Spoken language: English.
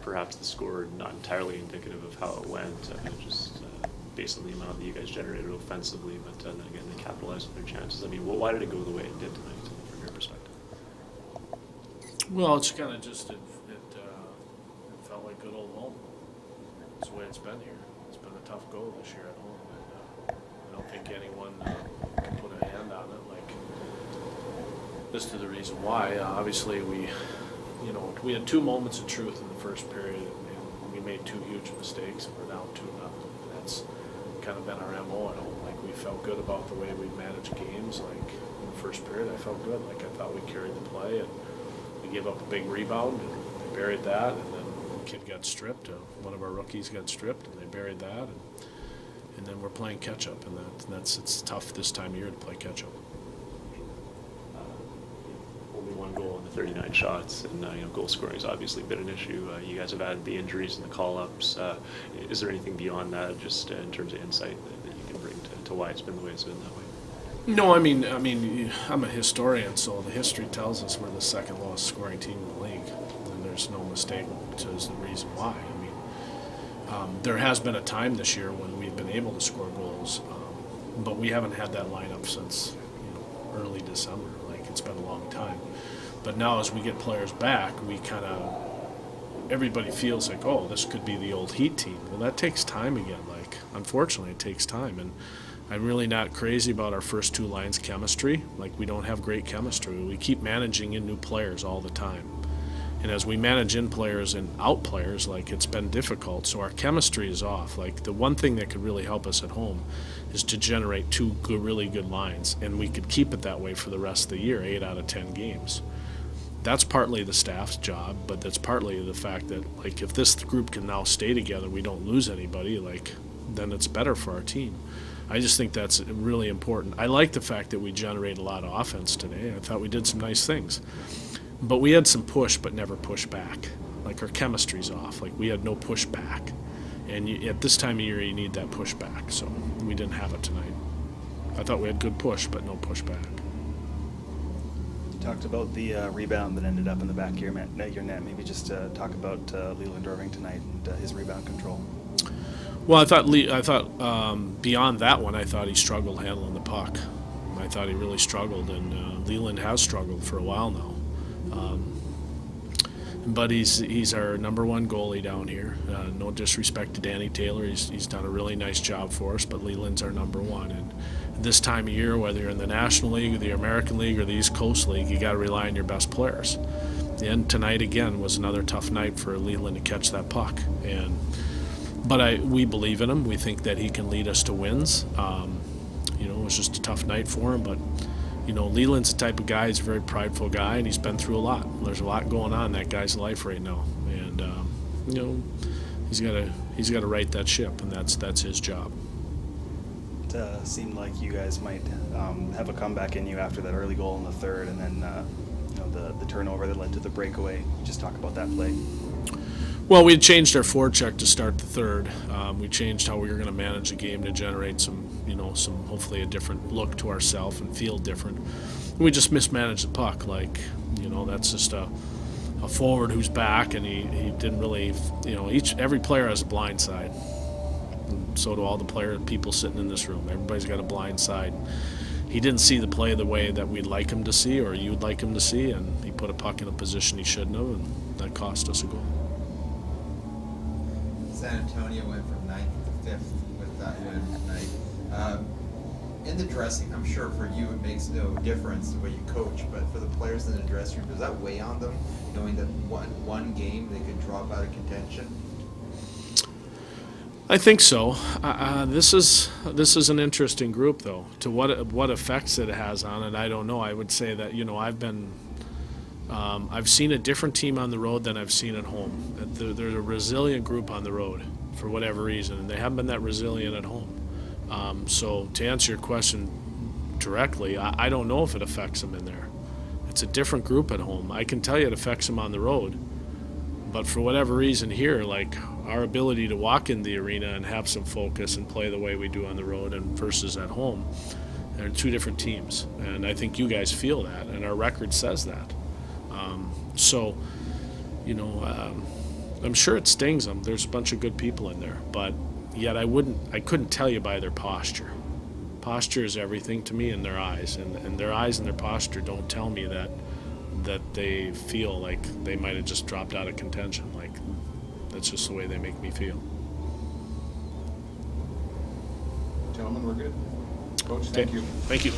perhaps the score not entirely indicative of how it went, just based on the amount that you guys generated offensively, but then again, they capitalized on their chances. I mean, why did it go the way it did tonight, from your perspective? Well, it's kind of just, it felt like good old home. It's the way it's been here. It's been a tough go this year at home. And, I don't think anyone can put a hand on it. Like, this is the reason why. Obviously, we had 2 moments of truth in the first period, and we made 2 huge mistakes, and we're down 2-0. That's kind of been our MO at home. Like, we felt good about the way we managed games. Like, in the first period, I felt good. Like, I thought we carried the play, and we gave up a big rebound, and they buried that, and then the kid got stripped. One of our rookies got stripped, and they buried that, and then we're playing catch-up, and it's tough this time of year to play catch-up. Only 1 goal in the 39 shots, and goal scoring has obviously been an issue. You guys have had the injuries and the call-ups. Is there anything beyond that, just in terms of insight that you can bring to why it's been the way it's been that way? No, I mean, I'm a historian, so the history tells us we're the 2nd lowest scoring team in the league, and there's no mistake as the reason why. I mean, there has been a time this year when we've been able to score goals, but we haven't had that lineup since early December. Like, it's been a long time. But now as we get players back, everybody feels like, oh, this could be the old Heat team. Well, that takes time again. Like, unfortunately, it takes time. And I'm really not crazy about our first 2 lines chemistry. Like, we don't have great chemistry. We keep managing in new players all the time. And as we manage in players and out players, like, it's been difficult. So our chemistry is off. Like, the one thing that could really help us at home is to generate 2 really good lines. And we could keep it that way for the rest of the year, 8 out of 10 games. That's partly the staff's job, but that's partly the fact that, like, if this group can now stay together, we don't lose anybody, like, then it's better for our team. I just think that's really important. I like the fact that we generate a lot of offense today. I thought we did some nice things. But we had some push, but never push back. Like, our chemistry's off. Like, we had no push back. And at this time of year, you need that push back. So we didn't have it tonight. I thought we had good push, but no push back. You talked about the rebound that ended up in the back of your net. Maybe just talk about Leland Irving tonight and his rebound control. Well, I thought beyond that one, I thought he struggled handling the puck. I thought he really struggled, and Leland has struggled for a while now. But he's our #1 goalie down here. No disrespect to Danny Taylor, he's done a really nice job for us, but Leland's our #1. And this time of year, whether you're in the National League or the American League or the East Coast League, you got to rely on your best players. And tonight again was another tough night for Leland to catch that puck. But we believe in him. We think that he can lead us to wins. It was just a tough night for him, but Leland's the type of guy. He's a very prideful guy, and he's been through a lot. There's a lot going on in that guy's life right now, and he's got to right that ship, and that's his job. It seemed like you guys might have a comeback in you after that early goal in the 3rd, and then the turnover that led to the breakaway. Just talk about that play. Well, we had changed our forecheck to start the 3rd. We changed how we were going to manage the game to generate some hopefully a different look to ourselves and feel different. We just mismanaged the puck. Like, that's just a forward who's back, and he didn't really, every player has a blind side. And so do all the people sitting in this room. Everybody's got a blind side. He didn't see the play the way that we'd like him to see, or you'd like him to see, and he put a puck in a position he shouldn't have, and that cost us a goal. San Antonio went from 9th to 5th with that win tonight. In the dressing, I'm sure for you it makes no difference the way you coach, but for the players in the dressing room, does that weigh on them, knowing that one game they could drop out of contention? I think so. This is an interesting group, though. To what effects it has on it, I don't know. I would say that I've seen a different team on the road than I've seen at home. They're a resilient group on the road for whatever reason, and they haven't been that resilient at home. So to answer your question directly, I don't know if it affects them in there. It's a different group at home. I can tell you it affects them on the road, but for whatever reason here, like our ability to walk in the arena and have some focus and play the way we do on the road and versus at home, they're 2 different teams, and I think you guys feel that, and our record says that. I'm sure it stings them. There's a bunch of good people in there, but yet I couldn't tell you by their posture. Posture is everything to me, in their eyes, and their eyes and their posture don't tell me that they feel like they might have just dropped out of contention. Like, that's just the way they make me feel. Gentlemen, we're good. Coach, thank you. Thank you.